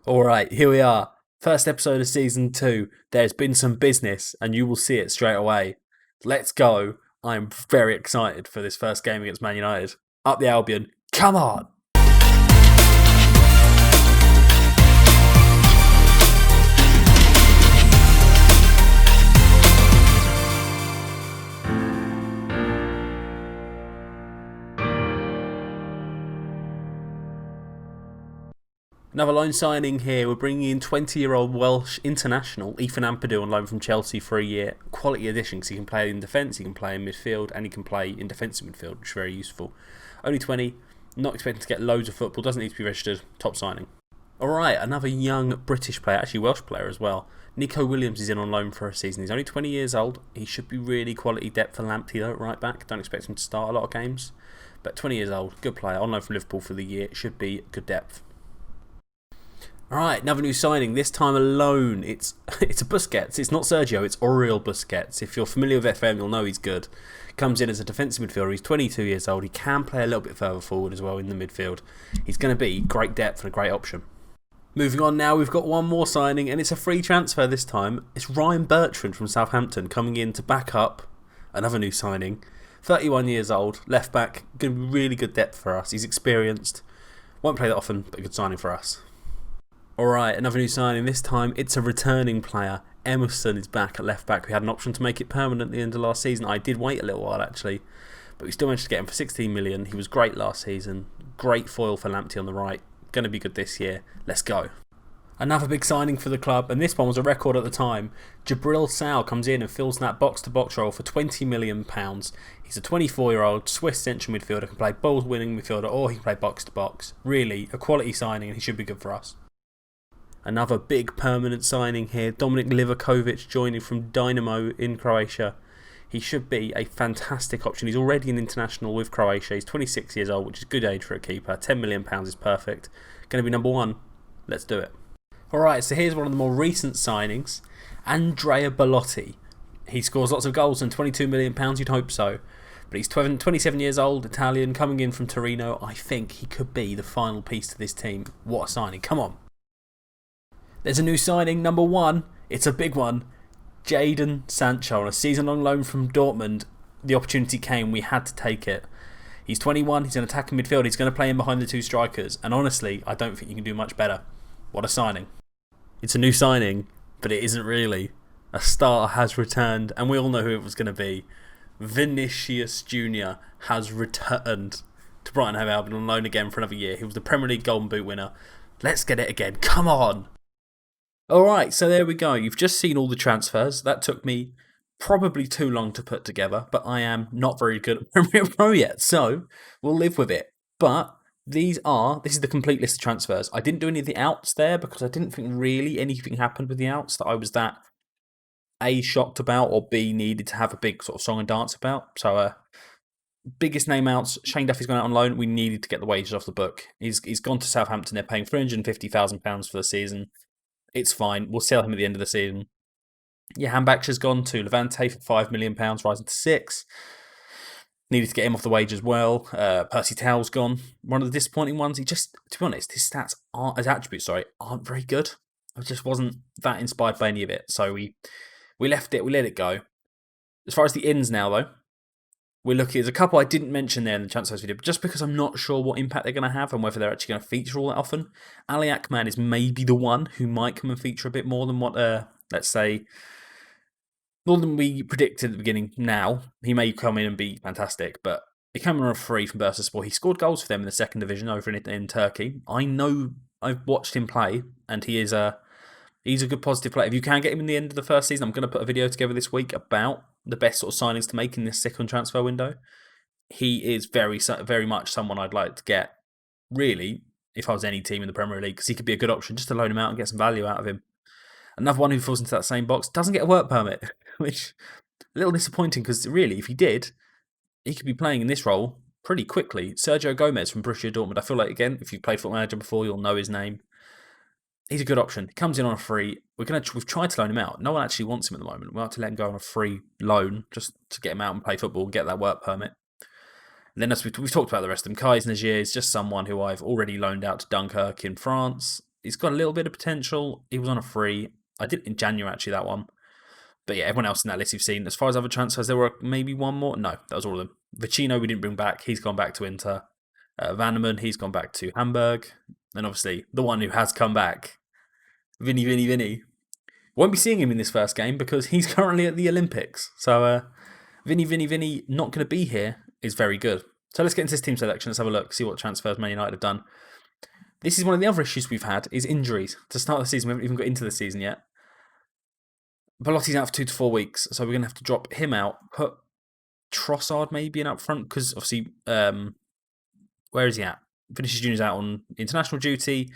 Alright, here we are. First episode of season 2. There's been some business, and you will see it straight away. Let's go. I'm very excited for this first game against Man United. Up the Albion. Come on! Another loan signing here. We're bringing in 20-year-old Welsh international Ethan Ampadu on loan from Chelsea for a year. Quality addition because he can play in defence, he can play in midfield, and he can play in defensive midfield, which is very useful. Only 20, not expecting to get loads of football, doesn't need to be registered. Top signing. Alright, another young British player, actually Welsh player as well. Nico Williams is in on loan for a season. He's only 20 years old. He should be really quality depth for Lamptey at right back. Don't expect him to start a lot of games. But 20 years old, good player. On loan from Liverpool for the year. Should be good depth. Alright, another new signing, this time alone. It's a Busquets. It's not Sergio, it's Oriol Busquets. If you're familiar with FM, you'll know he's good. Comes in as a defensive midfielder. He's 22 years old. He can play a little bit further forward as well in the midfield. He's going to be great depth and a great option. Moving on now, we've got one more signing, and it's a free transfer this time. It's Ryan Bertrand from Southampton coming in to back up another new signing. 31 years old, left back, going to be really good depth for us. He's experienced. Won't play that often, but a good signing for us. Alright, another new signing. This time it's a returning player. Emerson is back at left back. We had an option to make it permanent at the end of last season. I did wait a little while actually, but we still managed to get him for 16 million. He was great last season. Great foil for Lamptey on the right. Going to be good this year. Let's go. Another big signing for the club, and this one was a record at the time. Jabril Sow comes in and fills that box-to-box role for £20 million. He's a 24-year-old Swiss central midfielder, can play ball-winning midfielder, or he can play box-to-box. Really, a quality signing, and he should be good for us. Another big permanent signing here. Dominik Livakovic joining from Dynamo in Croatia. He should be a fantastic option. He's already an international with Croatia. He's 26 years old, which is good age for a keeper. £10 million is perfect. Going to be number one. Let's do it. Alright, so here's one of the more recent signings. Andrea Bellotti. He scores lots of goals and £22 million, you'd hope so. But he's 27 years old, Italian, coming in from Torino. I think he could be the final piece to this team. What a signing. Come on. There's a new signing, number one. It's a big one. Jadon Sancho on a season-long loan from Dortmund. The opportunity came, we had to take it. He's 21, he's an attacking midfield, he's going to play in behind the two strikers. And honestly, I don't think you can do much better. What a signing. It's a new signing, but it isn't really. A star has returned, and we all know who it was going to be. Vinicius Jr. has returned to Brighton Hove Albion on loan again for another year. He was the Premier League Golden Boot winner. Let's get it again. Come on. Alright, so there we go. You've just seen all the transfers. That took me probably too long to put together, but I am not very good at Premier Pro yet, so we'll live with it. But this is the complete list of transfers. I didn't do any of the outs there because I didn't think really anything happened with the outs that I was that A, shocked about, or B, needed to have a big sort of song and dance about. So, biggest name outs, Shane Duffy's gone out on loan. We needed to get the wages off the book. He's gone to Southampton. They're paying £350,000 for the season. It's fine. We'll sell him at the end of the season. Johan Baksh's gone to Levante for £5 million, rising to 6. Needed to get him off the wage as well. Percy Tau's gone. One of the disappointing ones. To be honest, his stats his attributes, aren't very good. I just wasn't that inspired by any of it. So we left it. We let it go. As far as the ins now, though, there's a couple I didn't mention there in the transfers video, but just because I'm not sure what impact they're going to have and whether they're actually going to feature all that often. Ali Akman is maybe the one who might come and feature a bit more than what, let's say, more than we predicted at the beginning now. He may come in and be fantastic, but he came in on a free from Bursaspor. He scored goals for them in the second division over in Turkey. I know I've watched him play, and he's a good positive player. If you can get him in the end of the first season, I'm going to put a video together this week about the best sort of signings to make in this second transfer window. He is very much someone I'd like to get, really, if I was any team in the Premier League, because he could be a good option just to loan him out and get some value out of him. Another one who falls into that same box, doesn't get a work permit, which is a little disappointing because really, if he did, he could be playing in this role pretty quickly. Sergio Gomez from Borussia Dortmund. I feel like, again, if you've played Football Manager before, you'll know his name. He's a good option. He comes in on a free. We've tried to loan him out. No one actually wants him at the moment. We'll have to let him go on a free loan just to get him out and play football and get that work permit. And then as we've talked about the rest of them, Kais Nagier is just someone who I've already loaned out to Dunkirk in France. He's got a little bit of potential. He was on a free. I did it in January, actually, that one. But yeah, everyone else in that list you've seen. As far as other transfers, there were maybe one more. No, that was all of them. Vecino we didn't bring back. He's gone back to Inter. Vanneman, he's gone back to Hamburg. And obviously, the one who has come back, Vinny. Won't be seeing him in this first game because he's currently at the Olympics. So, Vinny, not going to be here is very good. So let's get into this team selection. Let's have a look, see what transfers Man United have done. This is one of the other issues we've had, is injuries. To start the season, we haven't even got into the season yet. Belotti's out for 2 to 4 weeks, so we're going to have to drop him out, put Trossard maybe in up front, because obviously, where is he at? Vinicius Junior's out on international duty.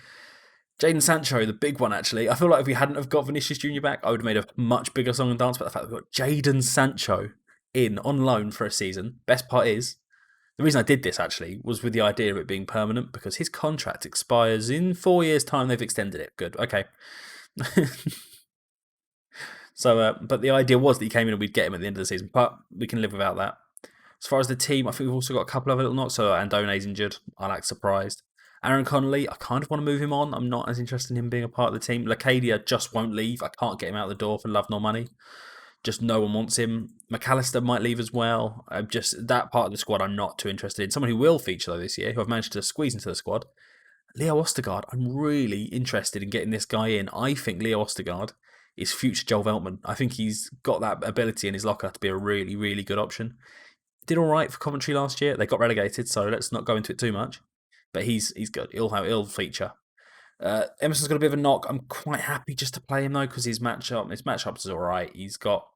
Jadon Sancho, the big one actually. I feel like if we hadn't have got Vinicius Junior back, I would have made a much bigger song and dance, but the fact that we've got Jadon Sancho in on loan for a season, best part is, the reason I did this actually was with the idea of it being permanent, because his contract expires in 4 years' time. They've extended it. Good. Okay. So, but the idea was that he came in and we'd get him at the end of the season, but we can live without that. As far as the team, I think we've also got a couple of little knocks. So Andone's injured. I like surprised. Aaron Connolly, I kind of want to move him on. I'm not as interested in him being a part of the team. Lacadia just won't leave. I can't get him out the door for love nor money. Just no one wants him. McAllister might leave as well. Just that part of the squad I'm not too interested in. Someone who will feature though this year, who I've managed to squeeze into the squad, Leo Ostergaard. I'm really interested in getting this guy in. I think Leo Ostergaard is future Joel Veltman. I think he's got that ability in his locker to be a really, really good option. Did all right for Coventry last year. They got relegated, so let's not go into it too much. But he's good. He'll feature. Emerson's got a bit of a knock. I'm quite happy just to play him though, because his matchups is all right. He's got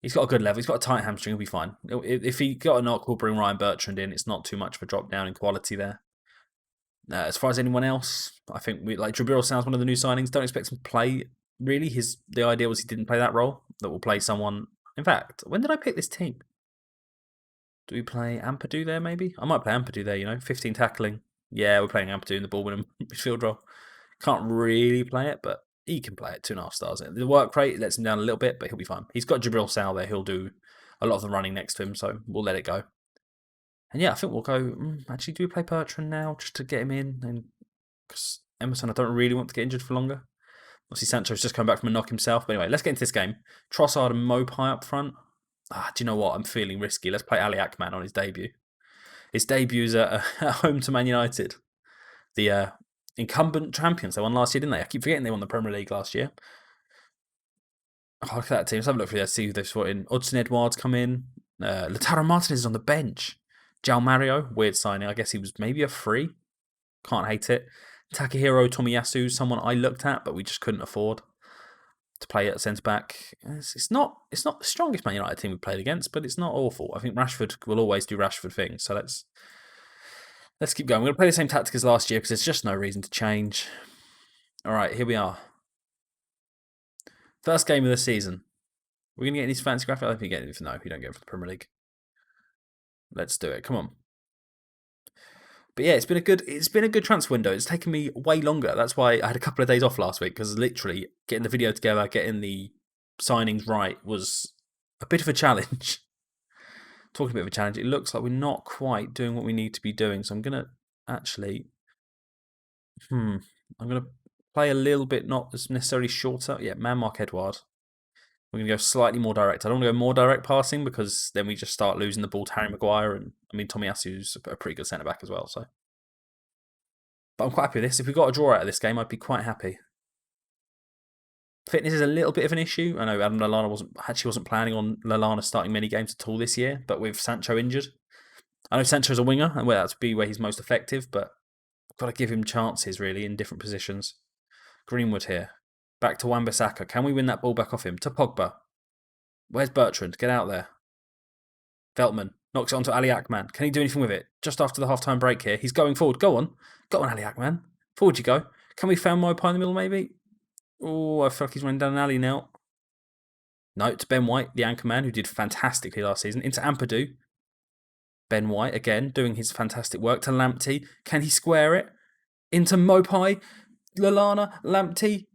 a good level. He's got a tight hamstring. He'll be fine. If he got a knock, we'll bring Ryan Bertrand in. It's not too much of a drop down in quality there. As far as anyone else, I think Jabril sounds one of the new signings. Don't expect him to play. Really, the idea was he didn't play that role. That will play someone. In fact, when did I pick this team? Do we play Ampadu there, maybe? I might play Ampadu there, 15 tackling. Yeah, we're playing Ampadu in the ball-winning midfield role. Can't really play it, but he can play it. 2.5 stars. The work rate lets him down a little bit, but he'll be fine. He's got Jabril Sal there. He'll do a lot of the running next to him, so we'll let it go. And yeah, I think we'll go... actually, do we play Bertrand now just to get him in? And because Emerson, I don't really want to get injured for longer. Obviously, Sancho's just come back from a knock himself. But anyway, let's get into this game. Trossard and Mopai up front. Do you know what? I'm feeling risky. Let's play Ali Akman on his debut. His debut's at home to Man United. The incumbent champions. They won last year, didn't they? I keep forgetting they won the Premier League last year. Oh, look at that team. Let's have a look through there, see who they've brought in. Hudson Edwards come in. Lautaro Martinez is on the bench. Jao Mario, weird signing. I guess he was maybe a free. Can't hate it. Takahiro Tomiyasu, someone I looked at, but we just couldn't afford to play at centre back. It's not the strongest Man United team we played against, but it's not awful. I think Rashford will always do Rashford things. So let's keep going. We're gonna play the same tactic as last year because there's just no reason to change. All right, here we are. First game of the season. We're gonna get these fancy graphics. I don't think you get it. No, you don't get it for the Premier League. Let's do it. Come on. But yeah, it's been a good transfer window. It's taken me way longer. That's why I had a couple of days off last week, because literally getting the video together, getting the signings right was a bit of a challenge. Talking a bit of a challenge, it looks like we're not quite doing what we need to be doing. So I'm gonna actually, I'm gonna play a little bit, not as necessarily shorter. Yeah, man mark Edward. We're gonna go slightly more direct. I don't want to go more direct passing because then we just start losing the ball to Harry Maguire, and Tomiyasu's a pretty good centre back as well. So, but I'm quite happy with this. If we got a draw out of this game, I'd be quite happy. Fitness is a little bit of an issue. I know Adam Lallana wasn't planning on Lallana starting many games at all this year, but with Sancho injured, I know Sancho's a winger, and that's be where he's most effective. But I've got to give him chances really in different positions. Greenwood here. Back to Wan-Bissaka. Can we win that ball back off him? To Pogba. Where's Bertrand? Get out there. Veltman knocks it onto Ali Akman. Can he do anything with it? Just after the half-time break here. He's going forward. Go on, Ali Akman. Forward you go. Can we found Mopai in the middle maybe? Oh, I feel like he's running down an alley now. No, it's Ben White, the anchor man, who did fantastically last season. Into Ampadu. Ben White, again, doing his fantastic work. To Lamptey. Can he square it? Into Mopai. Lallana. Lamptey.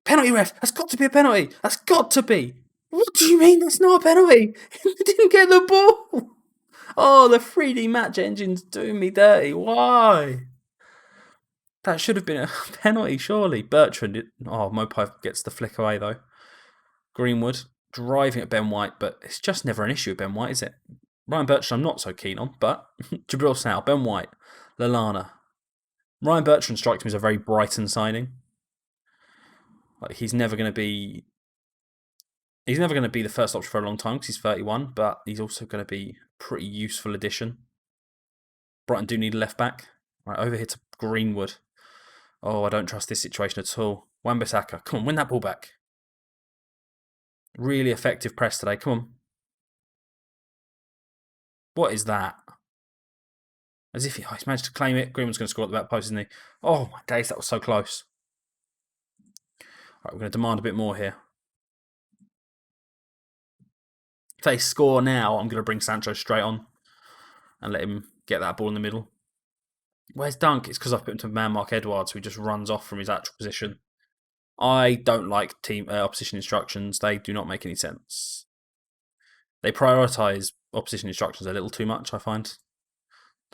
Penalty, ref! That's got to be a penalty! That's got to be! What do you mean that's not a penalty? He didn't get the ball! Oh, the 3D match engine's doing me dirty. Why? That should have been a penalty, surely. Bertrand. Oh, Mopai gets the flick away, though. Greenwood driving at Ben White, but it's just never an issue with Ben White, is it? Ryan Bertrand I'm not so keen on, but Jabril Sal, Ben White, Lallana. Ryan Bertrand strikes me as a very Brighton signing. Like he's never going to be the first option for a long time because he's 31, but he's also going to be a pretty useful addition. Brighton do need a left back. Right, over here to Greenwood. Oh, I don't trust this situation at all. Wan-Bissaka, come on, win that ball back. Really effective press today, come on. What is that? As if he's managed to claim it. Greenwood's going to score at the back post, isn't he? Oh my days, that was so close. Right, we're going to demand a bit more here. If they score now, I'm going to bring Sancho straight on and let him get that ball in the middle. Where's Dunk? It's because I've put him to man Mark Edwards, who just runs off from his actual position. I don't like opposition instructions. They do not make any sense. They prioritise opposition instructions a little too much, I find. So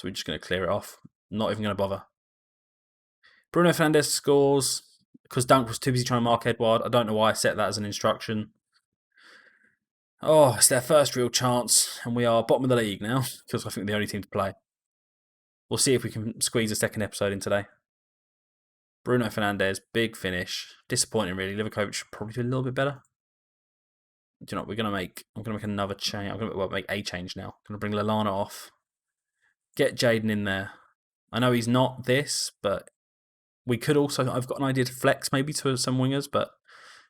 we're just going to clear it off. Not even going to bother. Bruno Fernandes scores because Dunk was too busy trying to mark Edward. I don't know why I set that as an instruction. Oh, it's their first real chance, and we are bottom of the league now because I think we're the only team to play. We'll see if we can squeeze a second episode in today. Bruno Fernandes, big finish. Disappointing, really. Livakovic should probably do a little bit better. Do you know what I'm going to make another change. I'm going to make a change now. I'm going to bring Lallana off. Get Jayden in there. I know he's not this, but we could also... I've got an idea to flex maybe to some wingers, but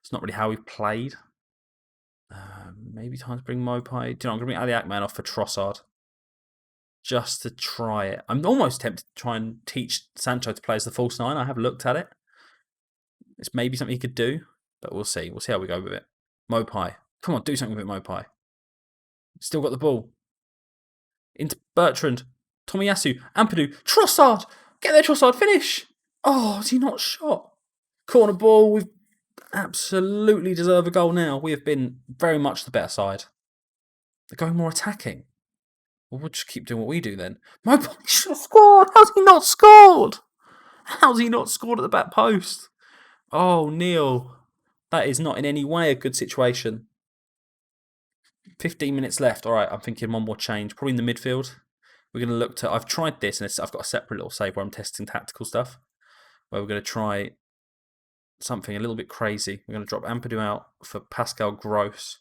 it's not really how we've played. Maybe time to bring Mopai. Do you know, I'm going to bring Ali Akman off for Trossard. Just to try it. I'm almost tempted to try and teach Sancho to play as the false nine. I have looked at it. It's maybe something he could do, but we'll see. We'll see how we go with it. Mopai. Come on, do something with it, Mopai. Still got the ball. Into Bertrand. Tomiyasu. Ampadu. Trossard! Get there, Trossard. Finish! Oh, is he not shot? Corner ball. We've absolutely deserved a goal now. We have been very much the better side. They're going more attacking. Well, we'll just keep doing what we do then. Mopai should have scored. How's he not scored? How's he not scored at the back post? Oh, Neil. That is not in any way a good situation. 15 minutes left. All right, I'm thinking one more change. Probably in the midfield. We're going to look to... I've tried this, and I've got a separate little save where I'm testing tactical stuff. Where we're going to try something a little bit crazy. We're going to drop Ampadu out for Pascal Gross.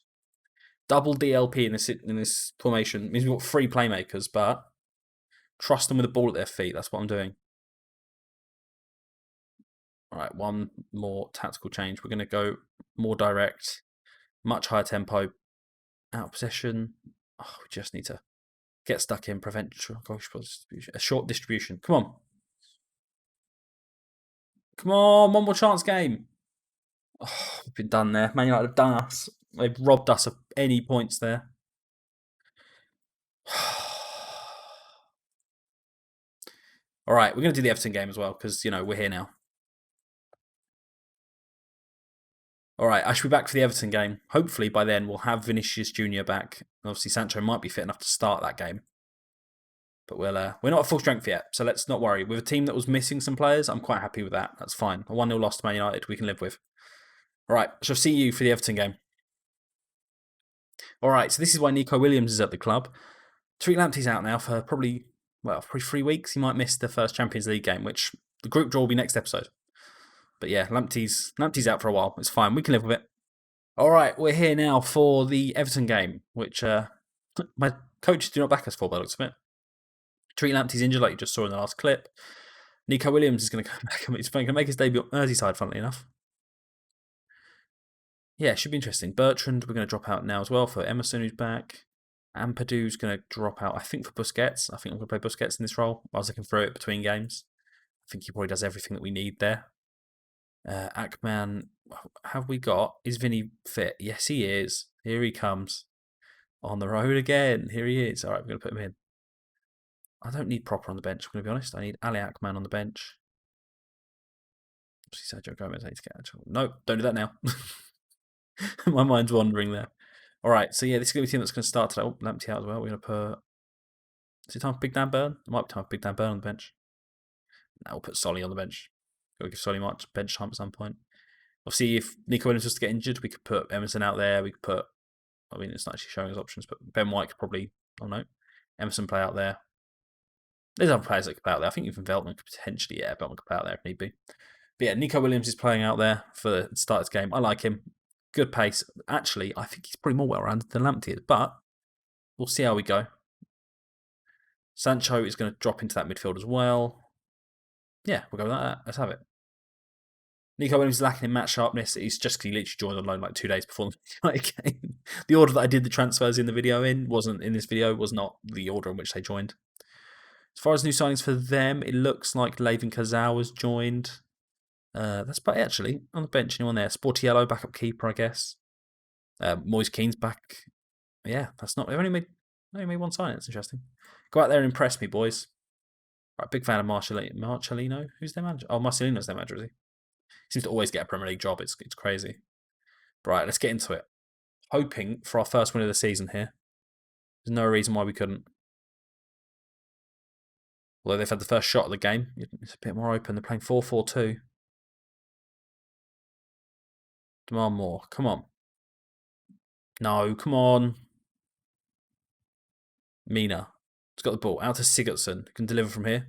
Double DLP in this formation. It means we've got 3 playmakers, but trust them with the ball at their feet. That's what I'm doing. All right, one more tactical change. We're going to go more direct, much higher tempo, out of possession. Oh, we just need to get stuck in, prevent a short distribution. Come on. Come on, one more chance game. Oh, we've been done there. Man United have done us. They've robbed us of any points there. All right, we're going to do the Everton game as well because, you know, we're here now. All right, I should be back for the Everton game. Hopefully by then we'll have Vinicius Jr. back. Obviously Sancho might be fit enough to start that game. But we're not at full strength yet, so let's not worry. With a team that was missing some players, I'm quite happy with that. That's fine. A 1-0 loss to Man United we can live with. All right, I shall see you for the Everton game. All right, so this is why Nico Williams is at the club. Tariq Lamptey's out now for probably 3 weeks. He might miss the first Champions League game, which the group draw will be next episode. But yeah, Lamptey's out for a while. It's fine. We can live with it. All right, we're here now for the Everton game, which my coaches do not back us for by the looks of it. Tariq Lamptey's injured, like you just saw in the last clip. Nico Williams is going to come back. He's going to make his debut at Merseyside, funnily enough. Yeah, it should be interesting. Bertrand, we're going to drop out now as well for Emerson, who's back. Ampadu's going to drop out, I think, for Busquets. I think I'm going to play Busquets in this role. I was looking through it between games. I think he probably does everything that we need there. Akman, have we got? Is Vinny fit? Yes, he is. Here he comes. On the road again. Here he is. All right, we're going to put him in. I don't need Proper on the bench, I'm going to be honest. I need Ali Akman on the bench. See Sergio Gomez, I need to get actual. No, don't do that now. My mind's wandering there. All right, so yeah, this is going to be the team that's going to start today. Oh, Lamptey out as well. We're going to put... Is it time for Big Dan Burn? It might be time for Big Dan Burn on the bench. Now we'll put Solly on the bench. Got to give Solly much bench time at some point. Obviously, if Nico Williams was to get injured, we could put Emerson out there. We could put, I mean, it's not actually showing us options, but Ben White could probably, oh no, Emerson play out there. There's other players that could play out there. I think even Veltman could potentially, Veltman could play out there if need be. But yeah, Nico Williams is playing out there for the start of this game. I like him. Good pace. Actually, I think he's probably more well-rounded than Lamptey is, but we'll see how we go. Sancho is going to drop into that midfield as well. Yeah, we'll go with that. Let's have it. Nico Williams is lacking in match sharpness. He's just he literally joined on loan like 2 days before the game. The order that I did the transfers in the video wasn't in this video, was not the order in which they joined. As far as new signings for them, it looks like Levin Kazal has joined. That's about it, actually. On the bench, anyone there? Sportiello, backup keeper, I guess. Moise Keane's back. Yeah, that's not. They've only made one signing. That's interesting. Go out there and impress me, boys. Right, big fan of Marcelino. Who's their manager? Oh, Marcelino's their manager, is he? Seems to always get a Premier League job. It's crazy. Right, let's get into it. Hoping for our first win of the season here. There's no reason why we couldn't. Although they've had the first shot of the game, it's a bit more open. They're playing 4-4-2. Demand more. Come on. No, come on. Mina. He's got the ball. Out to Sigurdsson. Can deliver from here.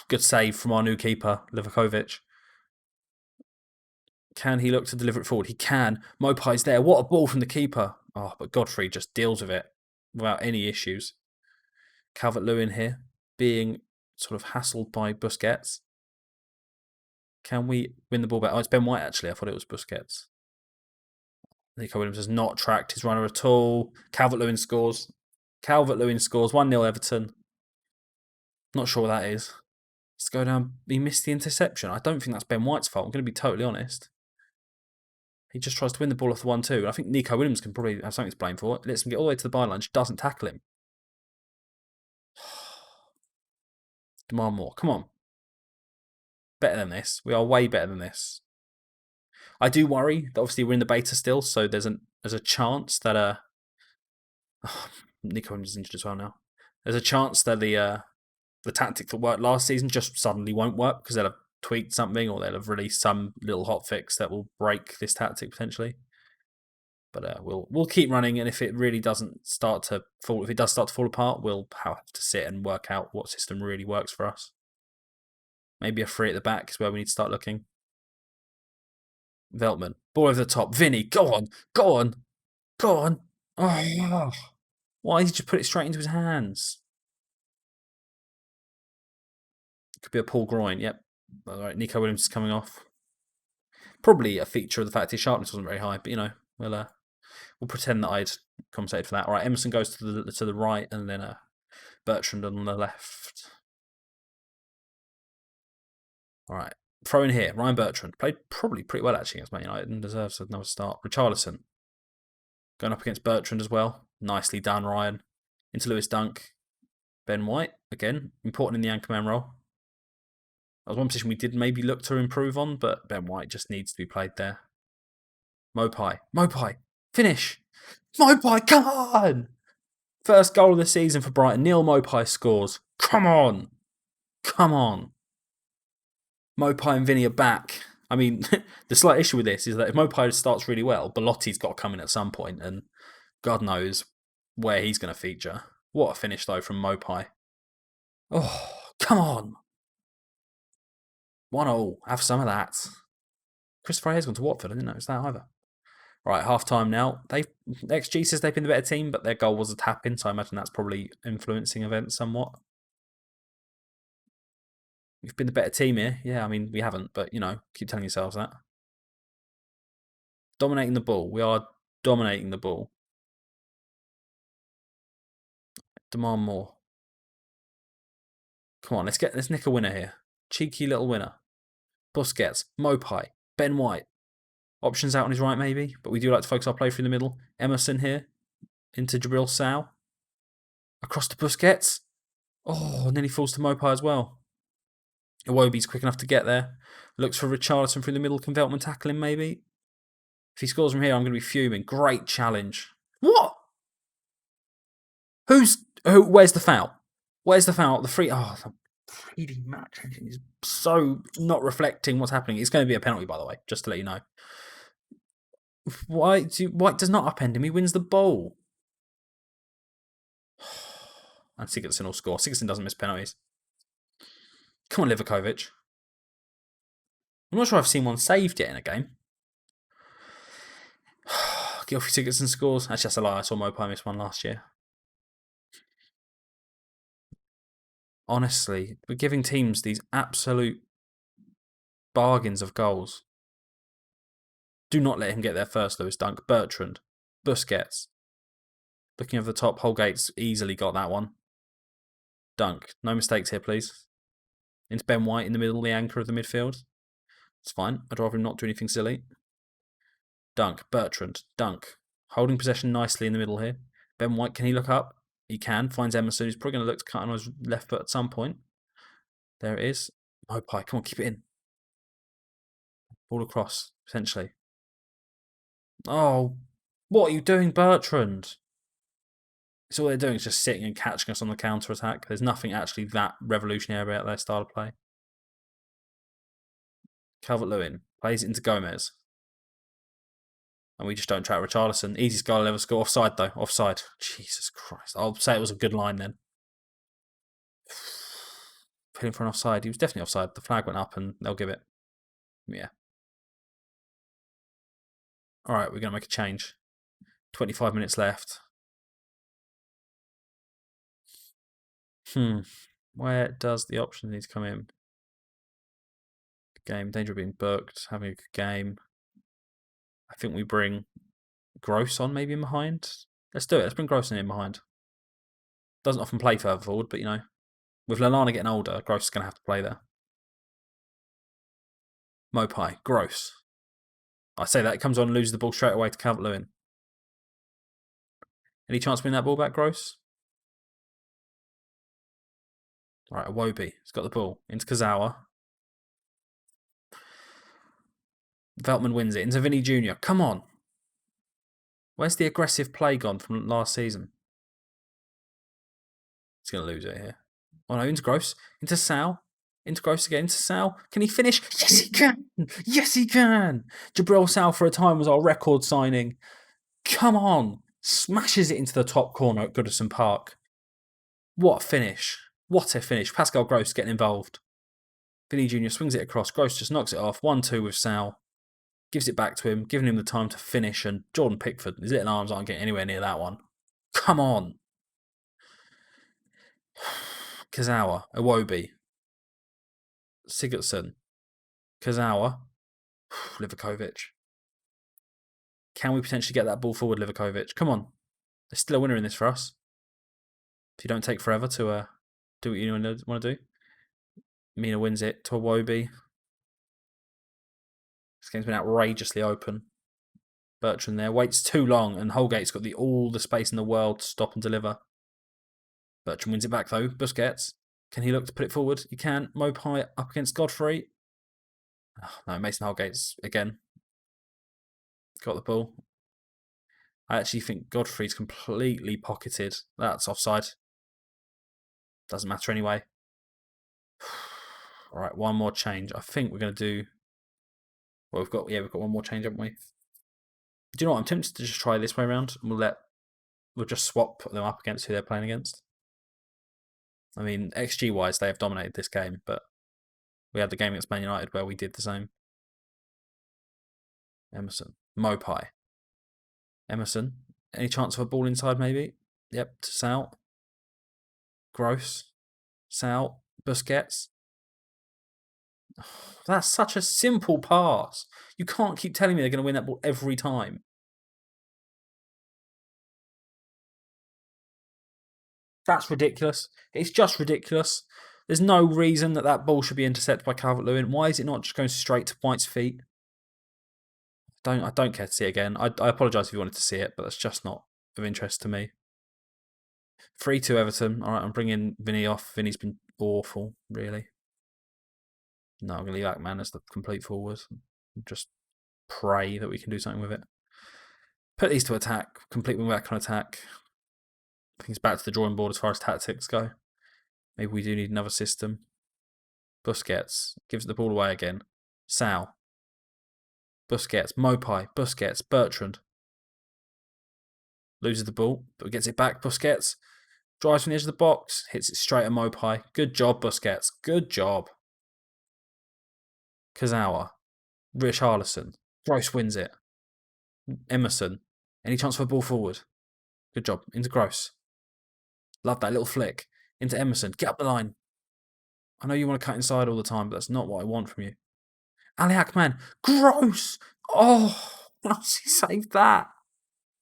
Good save from our new keeper, Livakovic. Can he look to deliver it forward? He can. Mopai's there. What a ball from the keeper. Oh, but Godfrey just deals with it without any issues. Calvert-Lewin here, being sort of hassled by Busquets. Can we win the ball back? Oh, it's Ben White, actually. I thought it was Busquets. Nico Williams has not tracked his runner at all. Calvert-Lewin scores. 1-0 Everton. Not sure what that is. Let's go down. He missed the interception. I don't think that's Ben White's fault. I'm going to be totally honest. He just tries to win the ball off the 1-2. I think Nico Williams can probably have something to blame for it. Lets him get all the way to the byline, just doesn't tackle him. Demand more. Come on. Better than this. We are way better than this. I do worry that obviously we're in the beta still, so there's a chance that Nico Williams is injured as well now. There's a chance that the tactic that worked last season just suddenly won't work because they'll have tweaked something or they'll have released some little hotfix that will break this tactic potentially. But we'll keep running, and if it really doesn't start to fall, if it does start to fall apart, we'll have to sit and work out what system really works for us. Maybe a 3 at the back is where we need to start looking. Veltman, ball over the top. Vinny, go on. Oh, why did you put it straight into his hands? Could be a Paul groin. Yep. All right, Nico Williams is coming off. Probably a feature of the fact his sharpness wasn't very high, but we'll pretend that I'd compensated for that. All right, Emerson goes to the right, and then Bertrand on the left. All right, throw in here. Ryan Bertrand played probably pretty well actually against Man United and deserves another start. Richarlison going up against Bertrand as well. Nicely done, Ryan. Into Lewis Dunk. Ben White again, important in the anchorman role. That was one position we did maybe look to improve on, but Ben White just needs to be played there. Mopai, finish! Mopai, come on! First goal of the season for Brighton. Neil Mopai scores. Come on! Mopai and Vinny are back. I mean, the slight issue with this is that if Mopai starts really well, Belotti's got to come in at some point, and God knows where he's going to feature. What a finish, though, from Mopai. Oh, come on! 1-0. Have some of that. Christopher Hayes gone to Watford. I didn't notice that either. Right, half time now. XG says they've been the better team, but their goal was a tap-in, so I imagine that's probably influencing events somewhat. We've been the better team here. Yeah, I mean, we haven't, but, keep telling yourselves that. Dominating the ball. We are dominating the ball. Demand more. Come on, let's nick a winner here. Cheeky little winner. Busquets, Mopai, Ben White. Options out on his right, maybe, but we do like to focus our play through the middle. Emerson here into Jabril Sow. Across to Busquets. Oh, nearly falls to Mopai as well. Iwobi's quick enough to get there. Looks for Richarlison through the middle. Can Veltman tackle him, maybe? If he scores from here, I'm going to be fuming. Great challenge. What? Where's the foul? The free... Oh, 3D map changing is so not reflecting what's happening. It's going to be a penalty, by the way, just to let you know. White does not upend him. He wins the ball. And Sigurdsson will score. Sigurdsson doesn't miss penalties. Come on, Livakovic. I'm not sure I've seen one saved yet in a game. Gylfi Sigurdsson scores. Actually, that's a lie. I saw Mopai miss one last year. Honestly, we're giving teams these absolute bargains of goals. Do not let him get there first, Lewis Dunk. Bertrand. Busquets. Looking over the top, Holgate's easily got that one. Dunk. No mistakes here, please. Into Ben White in the middle, the anchor of the midfield. It's fine. I'd rather him not do anything silly. Dunk. Bertrand. Dunk. Holding possession nicely in the middle here. Ben White, can he look up? He can. Finds Emerson. He's probably going to look to cut on his left foot at some point. There it is. Mopai, come on, keep it in. Ball across, potentially. Oh, what are you doing, Bertrand? So all they're doing is just sitting and catching us on the counter-attack. There's nothing actually that revolutionary about their style of play. Calvert-Lewin plays it into Gomez. And we just don't track Richarlison. Easiest goal I'll ever score. Offside, though. Offside. Jesus Christ. I'll say it was a good line then. Put him for an offside. He was definitely offside. The flag went up and they'll give it. Yeah. Alright, we're going to make a change. 25 minutes left. Where does the option need to come in? Game. Danger of being booked. Having a good game. I think we bring Gross on maybe in behind. Let's do it. Let's bring Gross in behind. Doesn't often play further forward, but you know, with Lallana getting older, Gross is going to have to play there. Mopai, Gross. I say that, it comes on and loses the ball straight away to Calvert-Lewin. Any chance of winning that ball back, Gross? Right, Iwobi. He's got the ball. Into Kazawa. Veltman wins it. Into Vinny Jr. Come on. Where's the aggressive play gone from last season? He's going to lose it here. Oh no, into Gross. Into Sal. Into Gross again. Into Sal. Can he finish? Yes, he can. Yes, he can. Jabril Sal for a time was our record signing. Come on. Smashes it into the top corner at Goodison Park. What a finish. What a finish. Pascal Gross getting involved. Vinny Jr. swings it across. Gross just knocks it off. 1-2 with Sal. Gives it back to him, giving him the time to finish. And Jordan Pickford, his little arms aren't getting anywhere near that one. Come on. Kazawa. Iwobi. Sigurdsson. Kazawa. Livakovic. Can we potentially get that ball forward, Livakovic? Come on. There's still a winner in this for us. If you don't take forever to do what you want to do. Mina wins it to Iwobi. This game's been outrageously open. Bertrand there waits too long, and Holgate's got all the space in the world to stop and deliver. Bertrand wins it back though. Busquets. Can he look to put it forward? He can. Mopai up against Godfrey. Oh, no, Mason Holgate's again. Got the ball. I actually think Godfrey's completely pocketed. That's offside. Doesn't matter anyway. Alright, one more change. I think we're going to do... Well, we've got one more change, haven't we? Do you know what? I'm tempted to just try this way around. We'll just swap them up against who they're playing against. I mean, XG-wise, they have dominated this game, but we had the game against Man United where we did the same. Emerson. Mopai. Emerson. Any chance of a ball inside, maybe? Yep, to Sal. Gross. Sal. Busquets. That's such a simple pass. You can't keep telling me they're going to win that ball every time. That's ridiculous. It's just ridiculous. There's no reason that ball should be intercepted by Calvert-Lewin. Why is it not just going straight to White's feet? I don't care to see it again. I apologise if you wanted to see it, but that's just not of interest to me. 3-2 Everton. All right, I'm bringing Vinny off. Vinny's been awful, really. No, I'm going to leave Ackman as the complete forward. Just pray that we can do something with it. Put these to attack. Complete wing back on attack. I think it's back to the drawing board as far as tactics go. Maybe we do need another system. Busquets gives the ball away again. Sal. Busquets, Mopai, Busquets, Bertrand. Loses the ball, but gets it back. Busquets drives from the edge of the box, hits it straight at Mopai. Good job, Busquets. Good job. Kazawa. Richarlison. Gross wins it. Emerson. Any chance for a ball forward? Good job. Into Gross. Love that little flick. Into Emerson. Get up the line. I know you want to cut inside all the time, but that's not what I want from you. Ali Akman. Gross! Oh, how does he save that?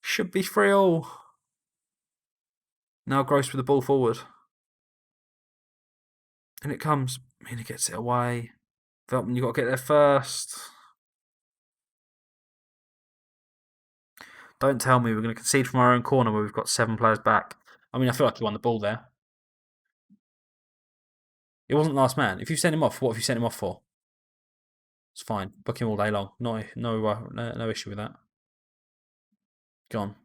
Should be 3-3. Now Gross with the ball forward. And it comes. Mina gets it away. Veltman, you've got to get there first. Don't tell me we're going to concede from our own corner where we've got 7 players back. I mean, I feel like you won the ball there. It wasn't last man. If you send him off, what have you sent him off for? It's fine. Book him all day long. No issue with that. Go on.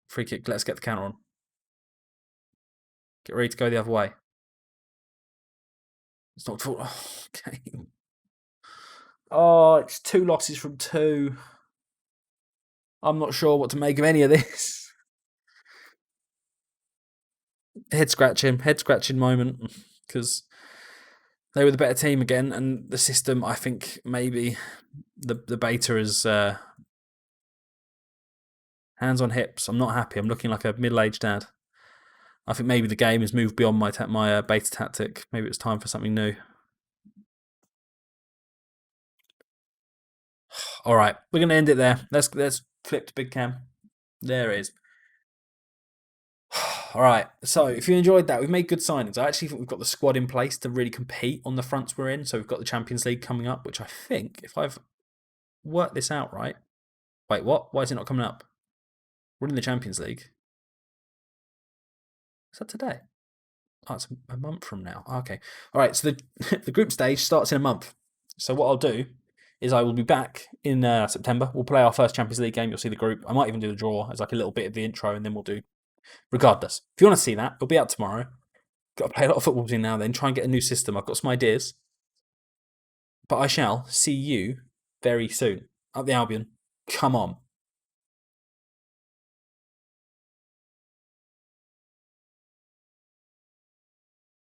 Free kick. Let's get the counter on. Get ready to go the other way. It's not full. Oh, okay. Oh, it's 2 losses from 2. I'm not sure what to make of any of this. Head scratching moment, because they were the better team again, and the system, I think maybe the beta is hands on hips. I'm not happy. I'm looking like a middle-aged dad. I think maybe the game has moved beyond my beta tactic. Maybe it's time for something new. All right, we're going to end it there. Let's flip to Big Cam. There it is. All right, so if you enjoyed that, we've made good signings. I actually think we've got the squad in place to really compete on the fronts we're in. So we've got the Champions League coming up, which I think, if I've worked this out right. Wait, what? Why is it not coming up? We're in the Champions League. Is that today? Oh, it's a month from now. Okay. All right, so the group stage starts in a month. So what I'll do is I will be back in September. We'll play our first Champions League game. You'll see the group. I might even do the draw as like a little bit of the intro, and then we'll do. Regardless, if you want to see that, it'll be out tomorrow. Got to play a lot of football between now and then. Try and get a new system. I've got some ideas. But I shall see you very soon. Up the Albion. Come on.